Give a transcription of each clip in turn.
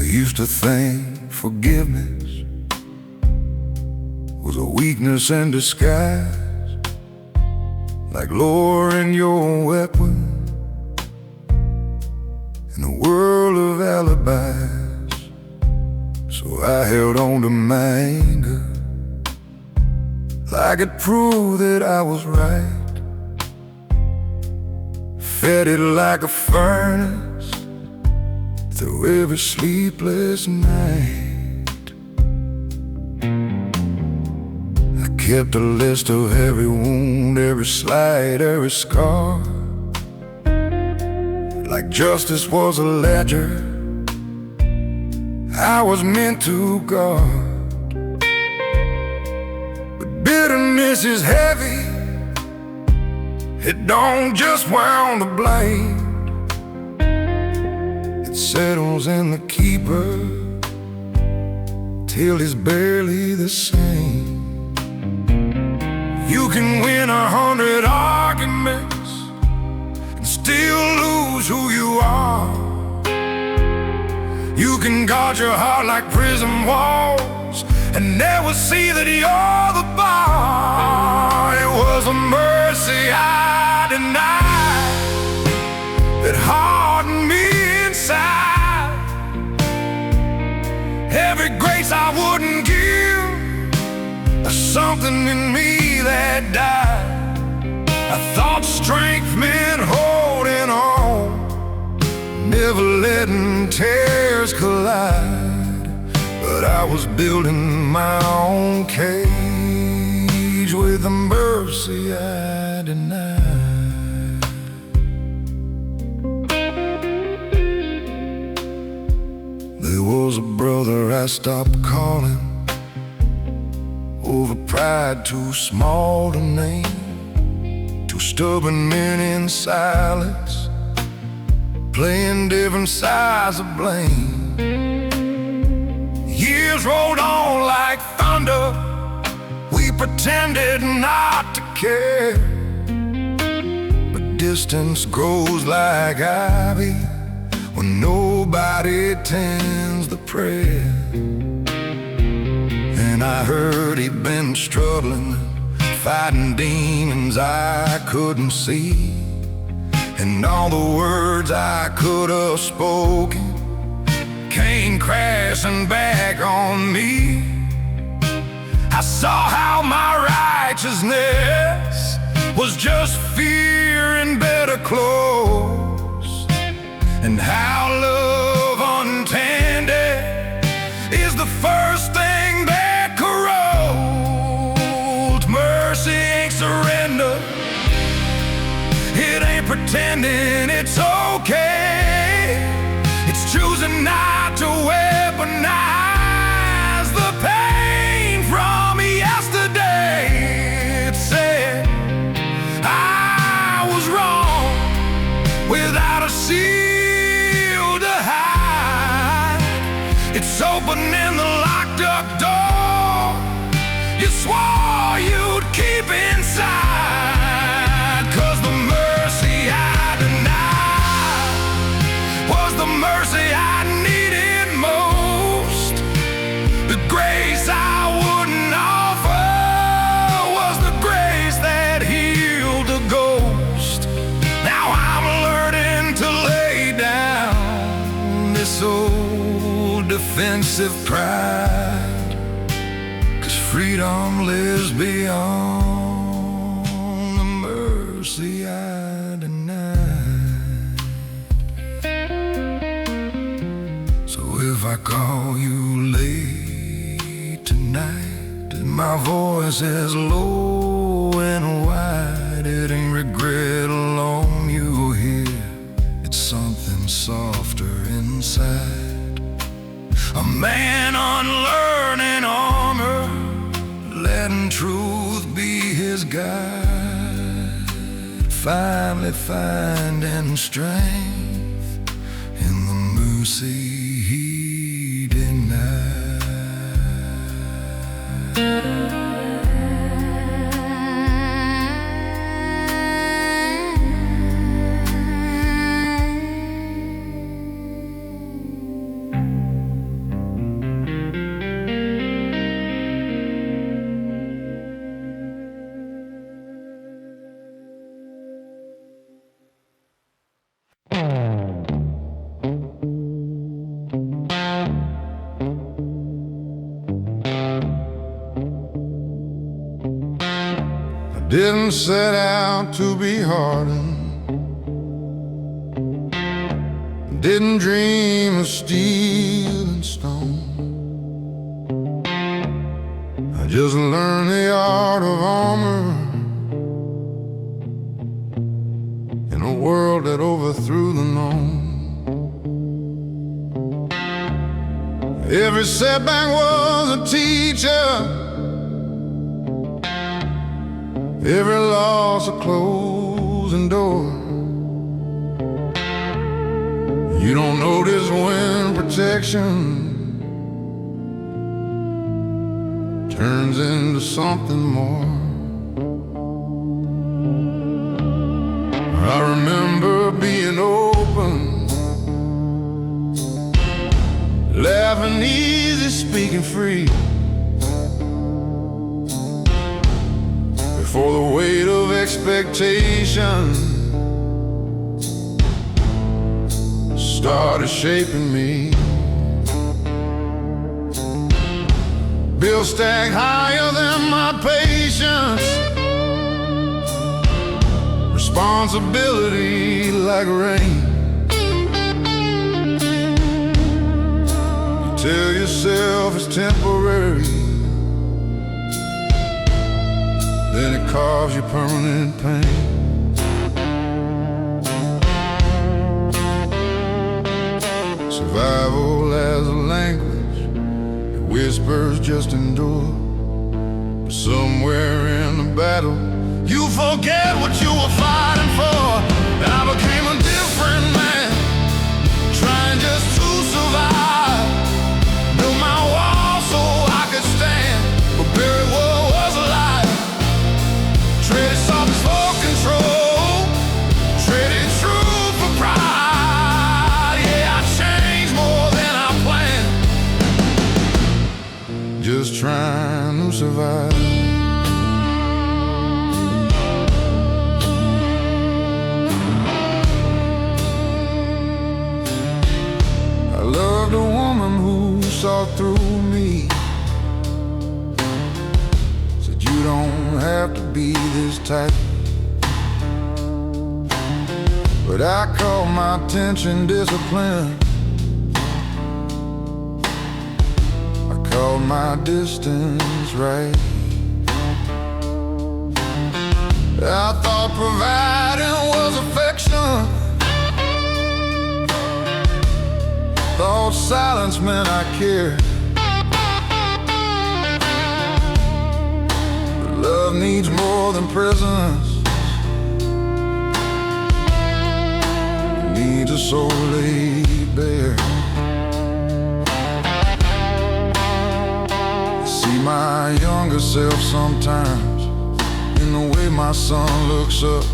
Used to think forgiveness was a weakness in disguise, like lowering your weapon in a world of alibis. So I held on to my anger like it proved that I was right, fed it like a furnace through every sleepless night. I kept a list of every wound, every slight, every scar, like justice was a ledger I was meant to guard. But bitterness is heavy, it don't just wound the blade. It settles in the keeper till he's barely the same. You can win 100 arguments and still lose who you are. You can guard your heart like prison walls and never see that you're the bar. It was a mercy I denied that hardened me inside. Every grace I wouldn't give, there's something in me that died. I thought strength meant holding on, never letting tears collide. But I was building my own cage with the mercy I denied. There was a brother I stopped calling over pride too small to name. Two stubborn men in silence, playing different sides of blame. Years rolled on like thunder, we pretended not to care. But distance grows like ivy when nobody tends the prayer. And I heard he'd been struggling, fighting demons I couldn't see. And all the words I could have spoken came crashing back on me. I saw how my righteousness was just fear in better clothes, and how love untended is the first thing that corrodes. Mercy ain't surrender, it ain't pretending it's okay. It's choosing not to weaponize the pain from yesterday. It said I was wrong without a shield to hide. It's opening the locked up door you swore you'd keep inside. 'Cause the mercy I denied was the mercy I needed most. The grace I wouldn't offer was the grace that healed the ghost. Now I'm learning to lay down this old defensive pride, 'cause freedom lives beyond the mercy I denied. So if I call you late tonight and my voice is low and wide, it ain't regret alone you'll hear, it's something softer inside. A man unlearning armor, letting truth be his guide, finally finding strength in the mercy he denied. Didn't set out to be hardened, didn't dream of steel and stone. I just learned the art of armor in a world that overthrew the known. Every setback was a teacher, every loss a closing door. You don't notice when protection turns into something more. I remember being open, laughing easy, speaking free, for the weight of expectation started shaping me. Bills stacked higher than my patience, responsibility like rain. You tell yourself it's temporary, then it causes you permanent pain. Survival as a language, it whispers just endure. But somewhere in the battle, you forget what you were fighting for. I became a different man, trying just to survive. Built my wall so I could stand, but buried what was alive. Traded softness for control, traded truth for pride. Yeah, I changed more than I planned, just trying to survive. I loved a woman who saw through me, said you don't have to be this type. But I called my attention discipline, I called my distance right. I thought providing was affection, thought silence meant I cared. But love needs more than presence, it needs a soul laid bare. I see my younger self sometimes in the way my son looks up,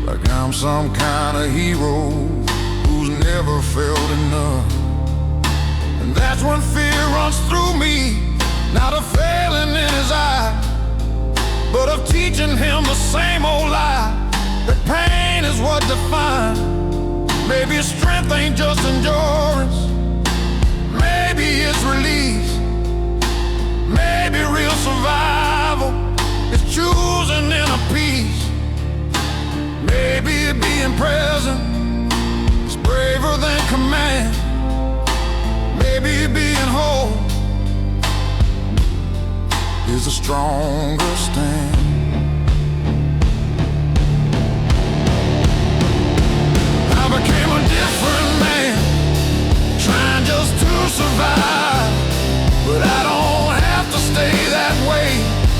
like I'm some kind of hero who's never felt enough. And that's when fear runs through me, not of failing in his eye, but of teaching him the same old lie, that pain is what defines. Maybe strength ain't just endurance, maybe it's release, maybe real survival is choosing inner peace. Maybe being present is braver than command. Maybe being whole is a stronger stand. I became a different man, trying just to survive. But I don't have to stay that way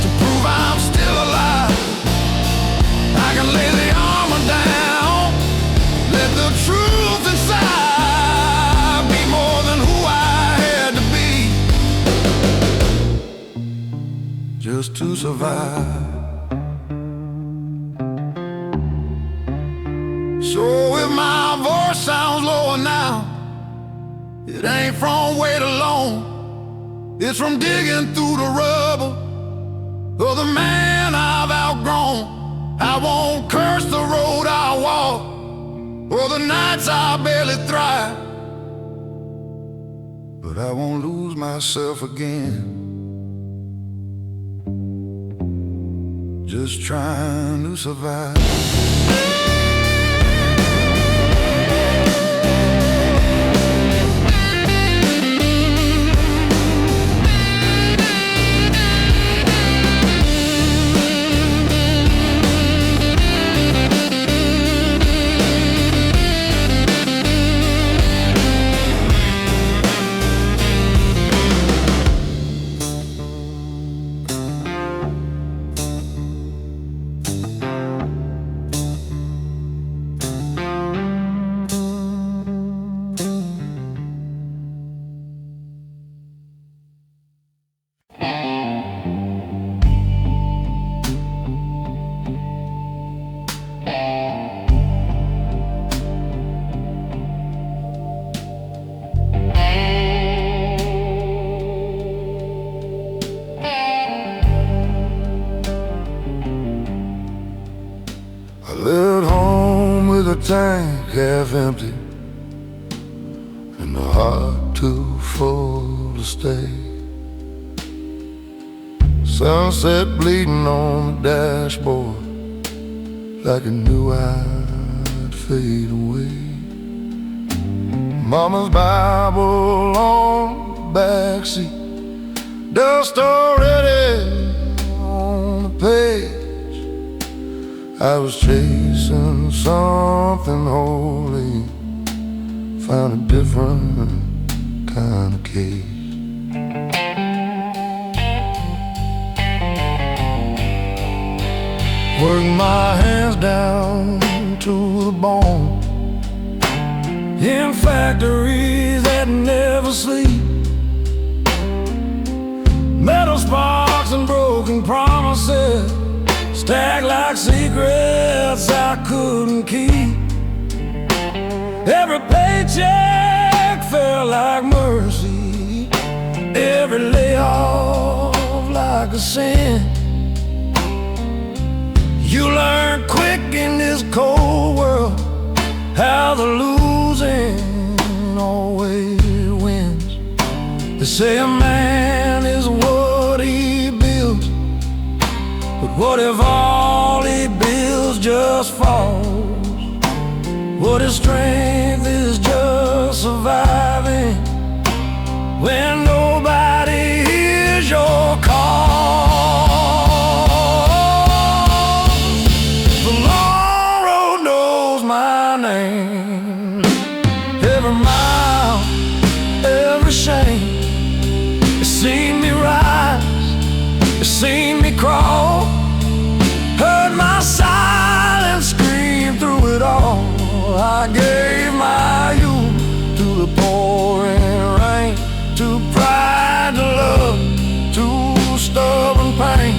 to prove I'm still alive. survive. So if my voice sounds lower now, it ain't from weight alone. It's from digging through the rubble of the man I've outgrown. I won't curse the road I walk or the nights I barely thrive, but I won't lose myself again, just trying to survive. I left home with a tank half empty and a heart too full to stay. Sunset bleeding on the dashboard like I knew I'd fade away. Mama's Bible on the backseat, dust already on the page. I was chasing something holy, found a different kind of cage. Work my hands down to the bone in factories that never sleep. Metal sparks and broken promises stacked like secrets I couldn't keep. Every paycheck felt like mercy, every layoff like a sin. You learn quick in this cold world how the losing always wins. They say a man is what he builds, but what if all he builds just falls? What if strength is just surviving when nobody hears your call? The long road knows my name, every mile, every shame. It's seen me rise, it's seen me crawl, heard my silence scream through it all. I gave my youth to the pouring rain, to pride, to love, to stubborn pain.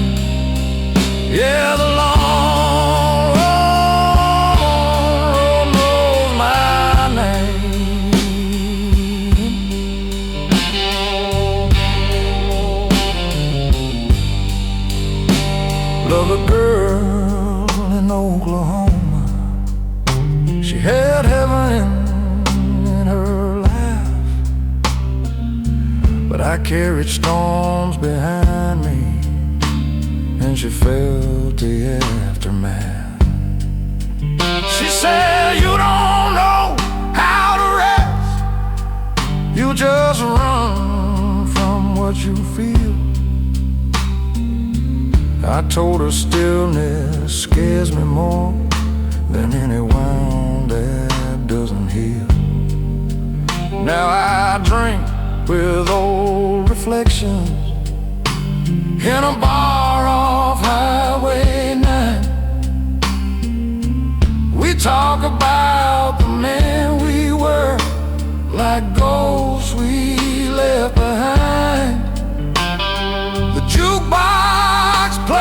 Yeah, the long road knows my name. Love a girl in Oklahoma, she had heaven in her life, but I carried storms behind me, and she felt the aftermath. She said, you don't know how to rest, you just run from what you feel. I told her stillness scares me more than any wound that doesn't heal. Now I drink with old reflections in a bar off Highway 9. We talk about the men we were, like ghosts we left behind. The jukebox plays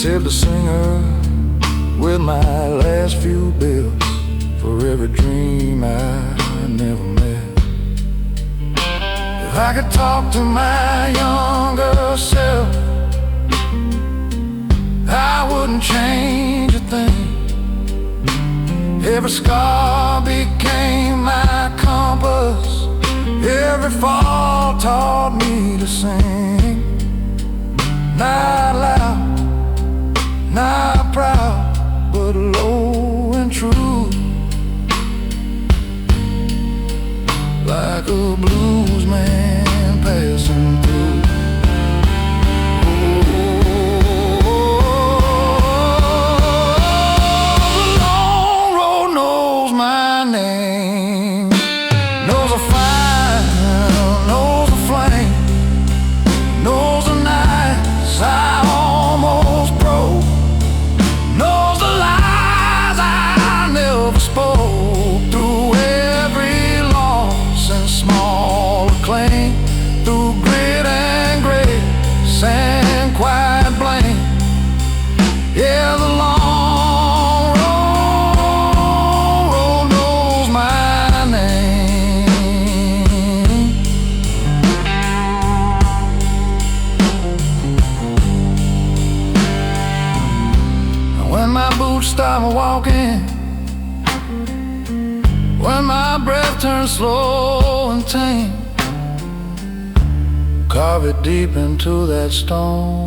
tipped the singer with my last few bills for every dream I never met. If I could talk to my younger self, I wouldn't change a thing. Every scar became my compass. Every fall taught me to sing. Not loud, not proud, but low and true, like a blues man passing through. The long road knows my name, knows the fire, knows the flame, knows the nights I almost broke, knows the lies I never spoke. Through every loss and small acclaim, through grit and grace and quiet blame, yeah, the long road knows my name. When my boots stop walking, when my breath turns slow and tame, carve it deep into that stone.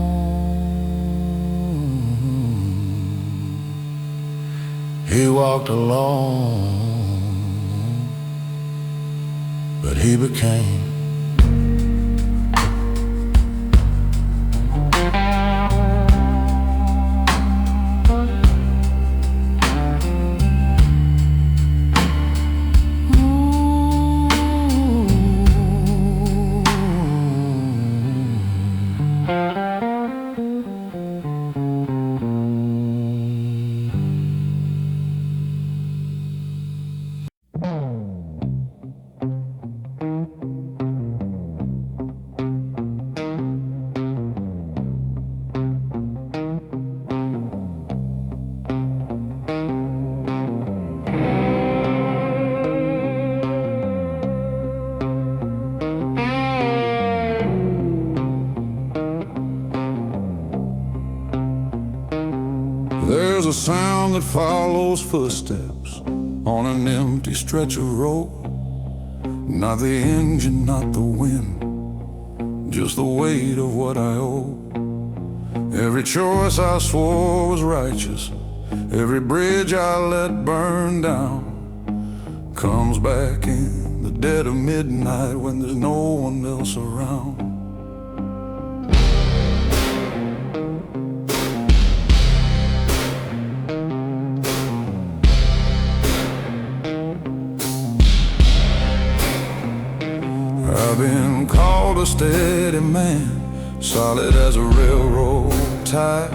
He walked alone, but he became. There's a sound that follows footsteps on an empty stretch of road. Not the engine, not the wind, just the weight of what I owe. Every choice I swore was righteous, every bridge I let burn down, comes back in the dead of midnight when there's no one else around. I've been called a steady man, solid as a railroad tie,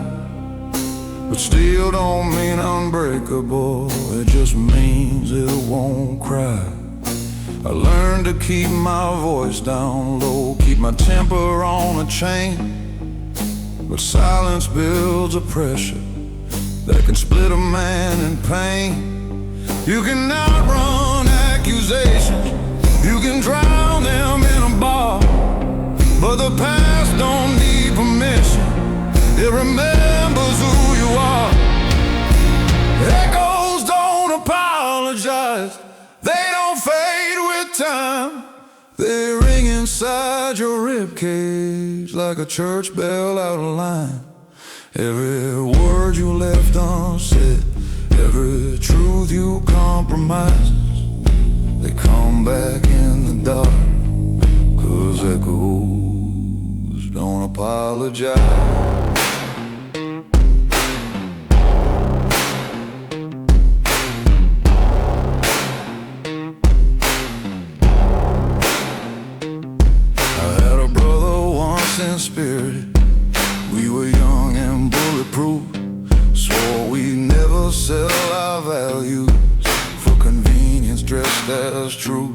but still don't mean unbreakable, it just means it won't cry. I learned to keep my voice down low, keep my temper on a chain, but silence builds a pressure that can split a man in pain. You can outrun accusations, you can drown them in a bar, but the past don't need permission, it remembers who you are. Echoes don't apologize, they don't fade with time, they ring inside your ribcage like a church bell out of line. Every word you left unsaid, every truth you compromised, they come back in the dark, 'cause echoes don't apologize. I had a brother once in spirit, we were young and bulletproof, swore we'd never sell our values for convenience dressed as truth.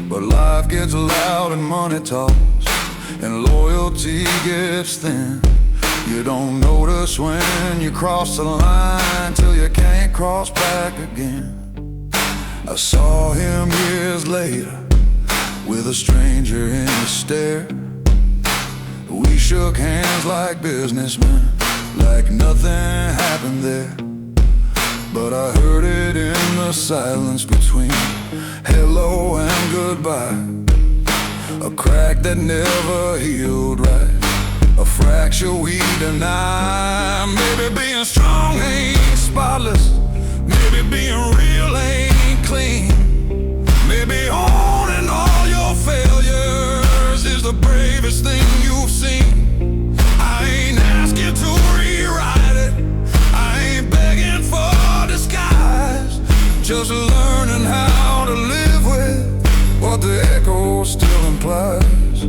But life gets loud and money talks, and loyalty gets thin. You don't notice when you cross the line till you can't cross back again. I saw him years later with a stranger in the stare. We shook hands like businessmen, like nothing happened there. But I heard it in the silence between hello and goodbye, a crack that never healed right, a fracture we deny. Maybe being strong ain't spotless, maybe being real ain't clean, maybe owning all your failures is the bravest thing you've seen. I ain't asking to rewrite it, I ain't begging for disguise, just learning how to live with what the echo still implies.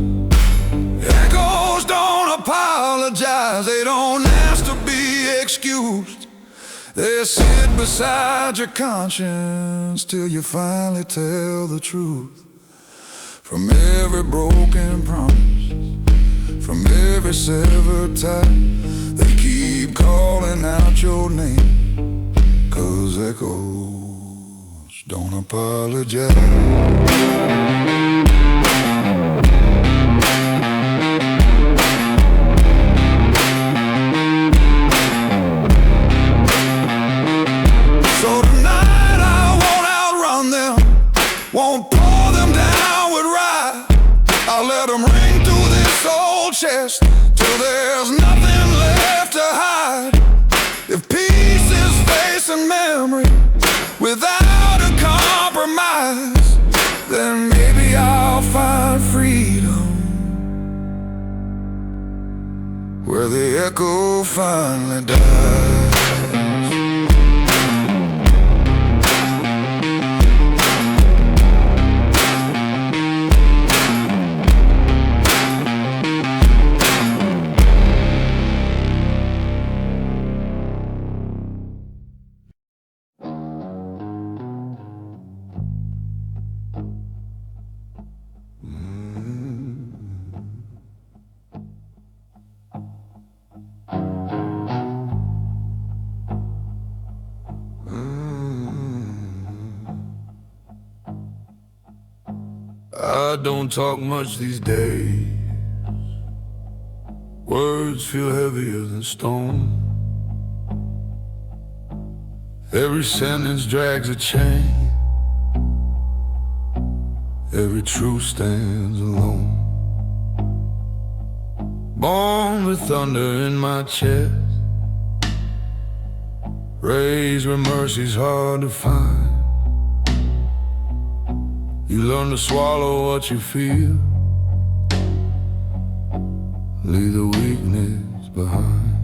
Echoes don't apologize, they don't ask to be excused. They sit beside your conscience till you finally tell the truth. From every broken promise, from every severed tie, they keep calling out your name, 'cause echoes don't apologize. Won't pour them down with rye. I'll let them ring through this old chest till there's nothing left to hide. If peace is facing memory without a compromise, then maybe I'll find freedom where the echo finally dies. I don't talk much these days. Words feel heavier than stone. Every sentence drags a chain. Every truth stands alone. Born with thunder in my chest, raised where mercy's hard to find. You learn to swallow what you feel, leave the weakness behind.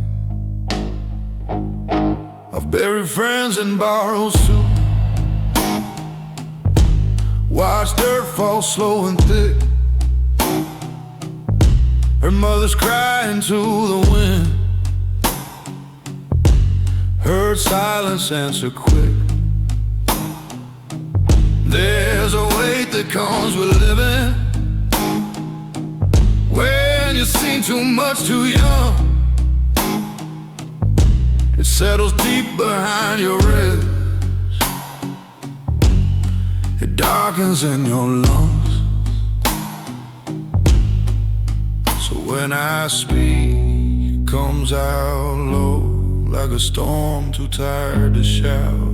I've buried friends and borrowed soup, watched dirt fall slow and thick. Her mother's crying to the wind, heard silence answer quick. There's a weight that comes with living when you've seen too much too young. It settles deep behind your ribs, it darkens in your lungs. So when I speak, it comes out low like a storm too tired to shout.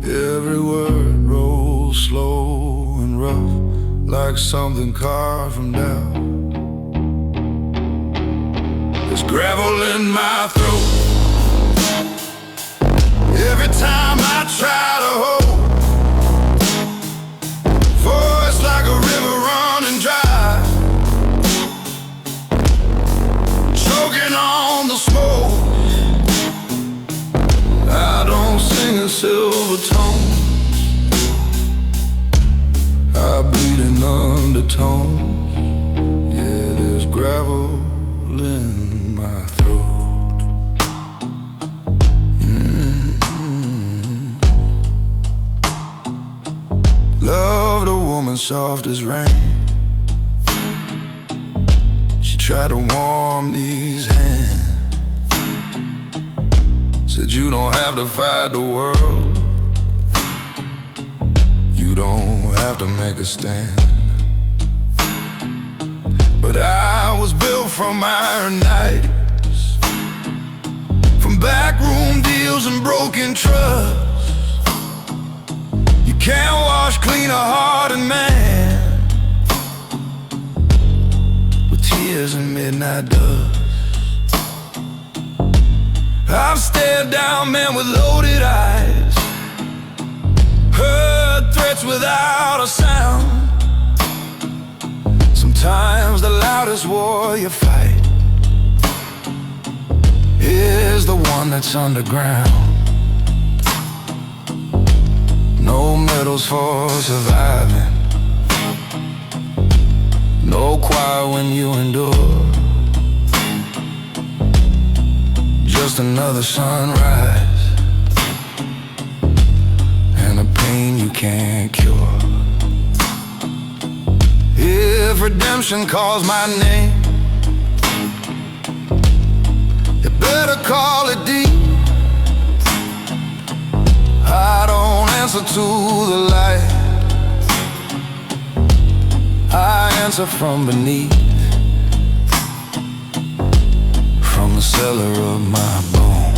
Every word rolls slow and rough, like something carved from doubt. There's gravel in my throat every time I try to hold. Voice like a river running dry, choking on the smoke. I don't sing in silver tones, I bleed in undertones. Yeah, there's gravel in my throat. Loved a woman soft as rain. She Try to warm these hands. Said you don't have to fight the world, you don't have to make a stand. But I was built from iron nights, from backroom deals and broken trust. You can't wash clean a hearted man with tears and midnight dust. I've stared down men with loaded eyes, heard threats without a sound. Sometimes the loudest war you fight is the one that's underground. No medals for surviving, no choir when you endure. Just another sunrise and a pain you can't cure. If redemption calls my name, you better call it deep. I don't answer to the light, I answer from beneath, from the cellar of my bone,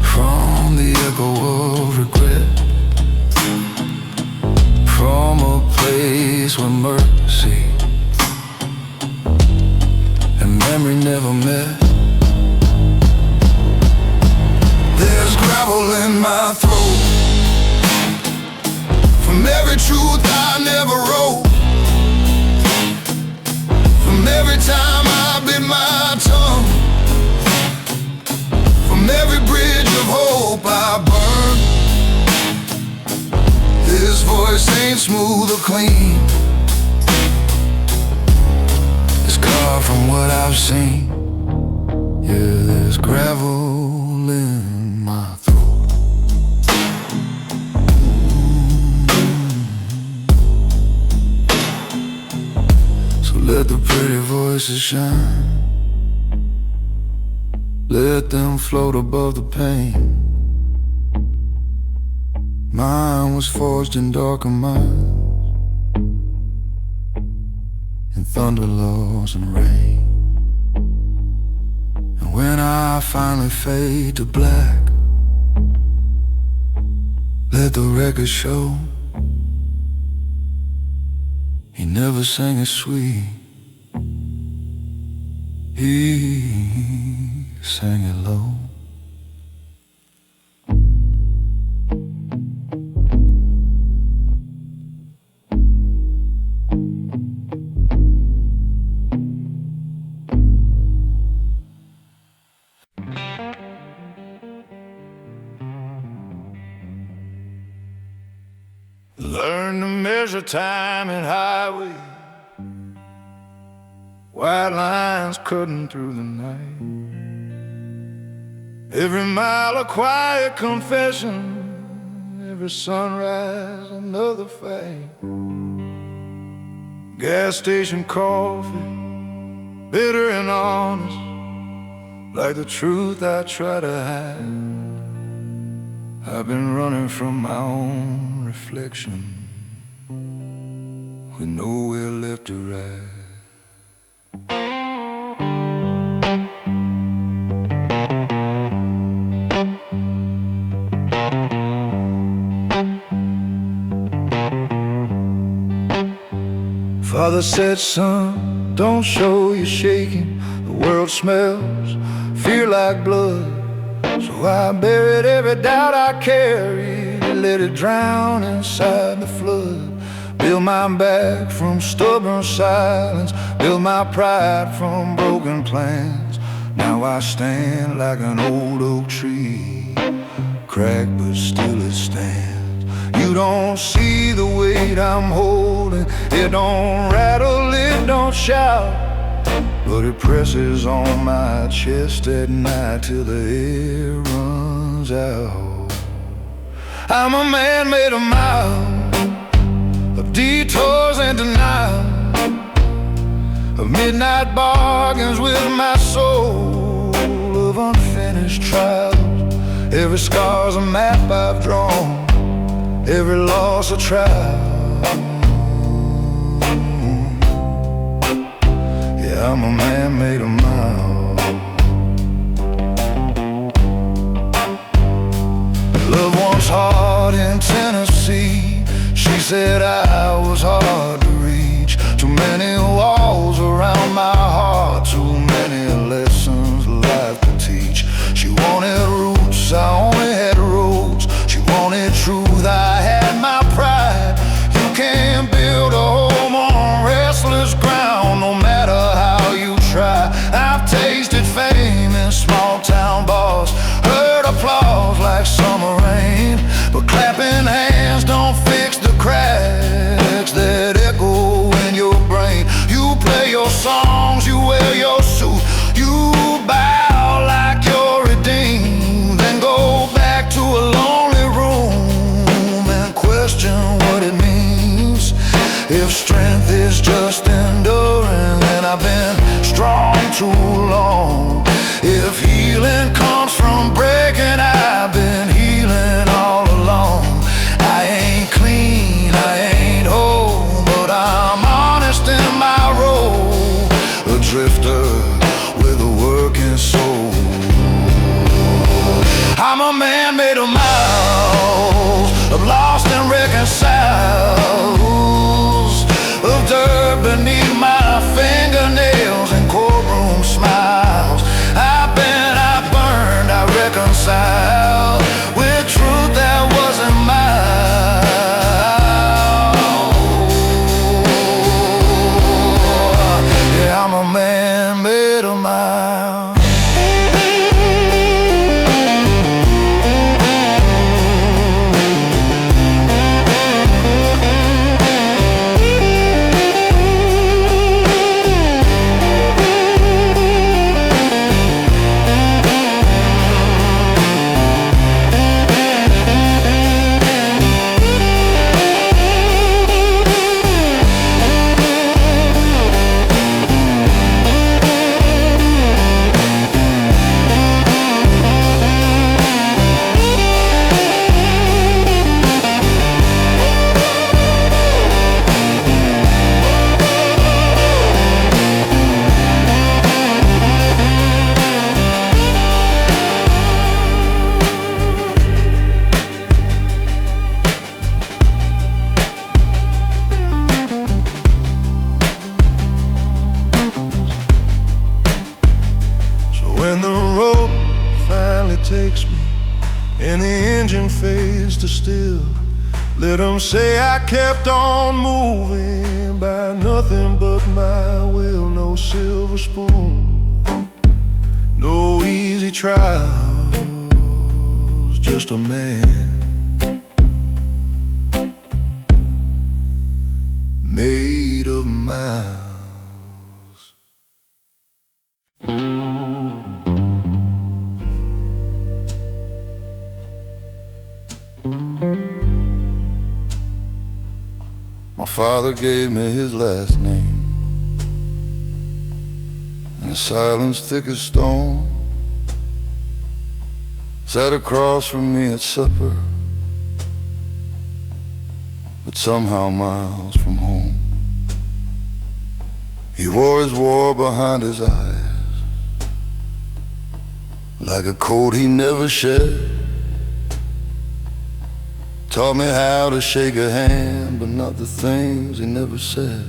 from the echo of regret, from a place where mercy and memory never met. There's gravel in my throat from every truth I never wrote, from every time I bit my tongue, from every bridge of hope I burned. This voice ain't smooth or clean, it's carved from what I've seen. Yeah, there's gravel in my throat. So let the pretty voices shine, let them float above the pain. Mine was forged in darker minds, in thunder, laws, and rain. And when I finally fade to black, let the record show he never sang it sweet, he sang it low. Learn to measure time and highway, white lines cutting through the night. Every mile a quiet confession, every sunrise another fight. Gas station coffee, bitter and honest, like the truth I try to hide. I've been running from my own reflection, with nowhere left to ride. Father said, son, don't show you're shaking. The world smells fear like blood. So I buried every doubt I carried, let it drown inside the flood. Build my back from stubborn silence, build my pride from broken plans. Now I stand like an old oak tree, cracked but still it stands. You don't see the weight I'm holding, it don't rattle, it don't shout, but it presses on my chest at night till the air runs out. I'm a man made of miles, of detours and denial, of midnight bargains with my soul, of unfinished trials. Every scar's a map I've drawn, every loss a trial. Yeah, I'm a man made of miles. Love once hard in Tennessee. She said I was hard to reach. Too many walls around my heart, too many lessons life to teach. She wanted roots, I only had roads. She wanted truth, I had my pride. You can't build a home on restless ground, no matter how you try. I've tasted fame in small town bars, heard applause like summer rain, but clapping hands don't fix the cracks that echo in your brain. You play your songs, you wear your suit, you bow like you're redeemed, then go back to a lonely room and question what it means. If strength is just enduring, then I've been strong too long. If healing comes from breaking, I've been healing all along. I ain't clean, I ain't whole, but I'm honest in my role, a drifter with a working soul. I'm a man made of miles, of lost and reconciled, of dirt beneath my fingernails and courtroom smiles. I've been, I burned, I reconciled with truth that wasn't mine. Yeah, I'm a man made of miles. When the road finally takes me and the engine fades to still, let them say I kept on moving by nothing but my will. No silver spoon, no easy trials, just a man made of miles. My father gave me his last name, and the silence thick as stone. Sat across from me at supper, but somehow miles from home. He wore his war behind his eyes, like a coat he never shed. Taught me how to shake a hand, but not the things he never said.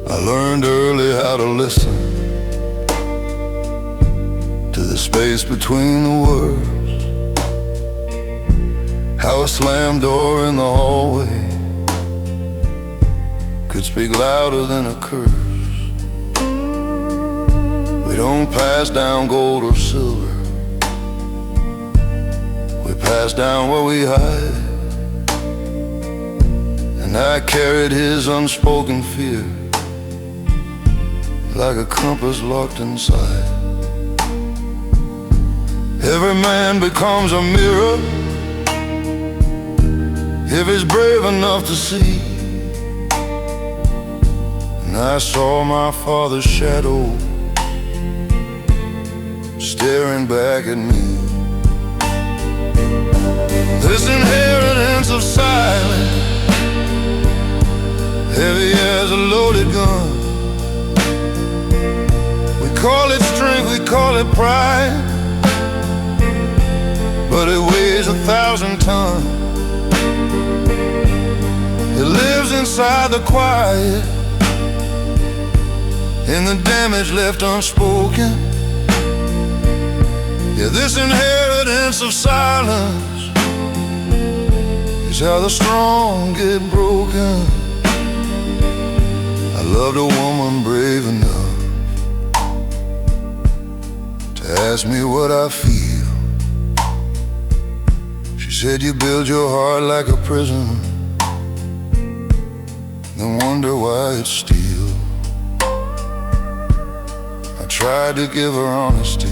I learned early how to listen to the space between the words, how a slammed door in the hallway could speak louder than a curse. We don't pass down gold or silver, we pass down what we hide. And I carried his unspoken fear like a compass locked inside. Every man becomes a mirror if he's brave enough to see and I saw my father's shadow staring back at me. This inheritance of silence, heavy as a loaded gun. We call it strength, we call it pride, but it weighs 1,000 tons. It lives inside the quiet, in the damage left unspoken. Yeah, this inheritance of silence is how the strong get broken. I loved a woman brave enough to ask me what I feel. She said, you build your heart like a prison, then wonder why it's steel. I tried to give her honesty,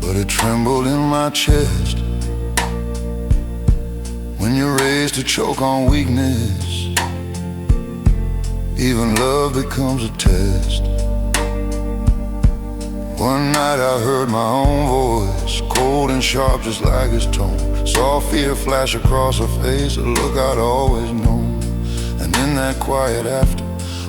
but it trembled in my chest. When you're raised to choke on weakness, even love becomes a test. One night I heard my own voice, cold and sharp just like his tone. Saw fear flash across her face, a look I'd always known. And in that quiet after,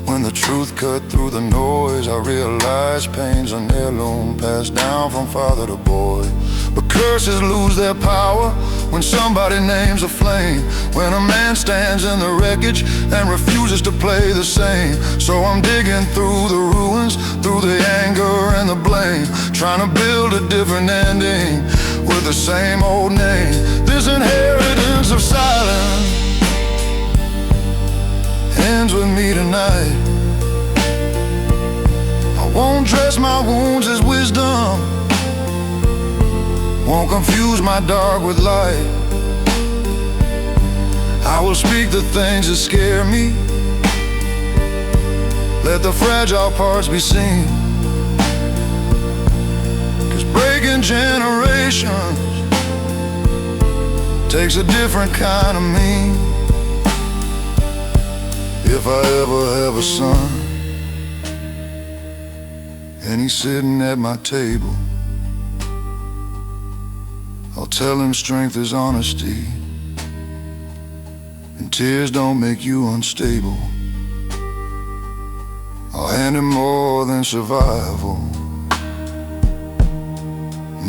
when the truth cut through the noise, I realized pain's an heirloom passed down from father to boy. But curses lose their power when somebody names a flame, when a man stands in the wreckage and refuses to play the same. So I'm digging through the ruins, through the anger and the blame, trying to build a different ending with the same old name. This inheritance of silence ends with me tonight. I won't dress my wounds as wisdom, won't confuse my dark with light. I will speak the things that scare me, let the fragile parts be seen. 'Cause breaking generations takes a different kind of me. If I ever have a son and he's sitting at my table, I'll tell him strength is honesty, and tears don't make you unstable. I'll hand him more than survival,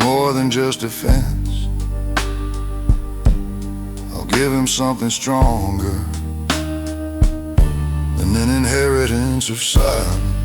more than just defense. I'll give him something stronger than an inheritance of silence.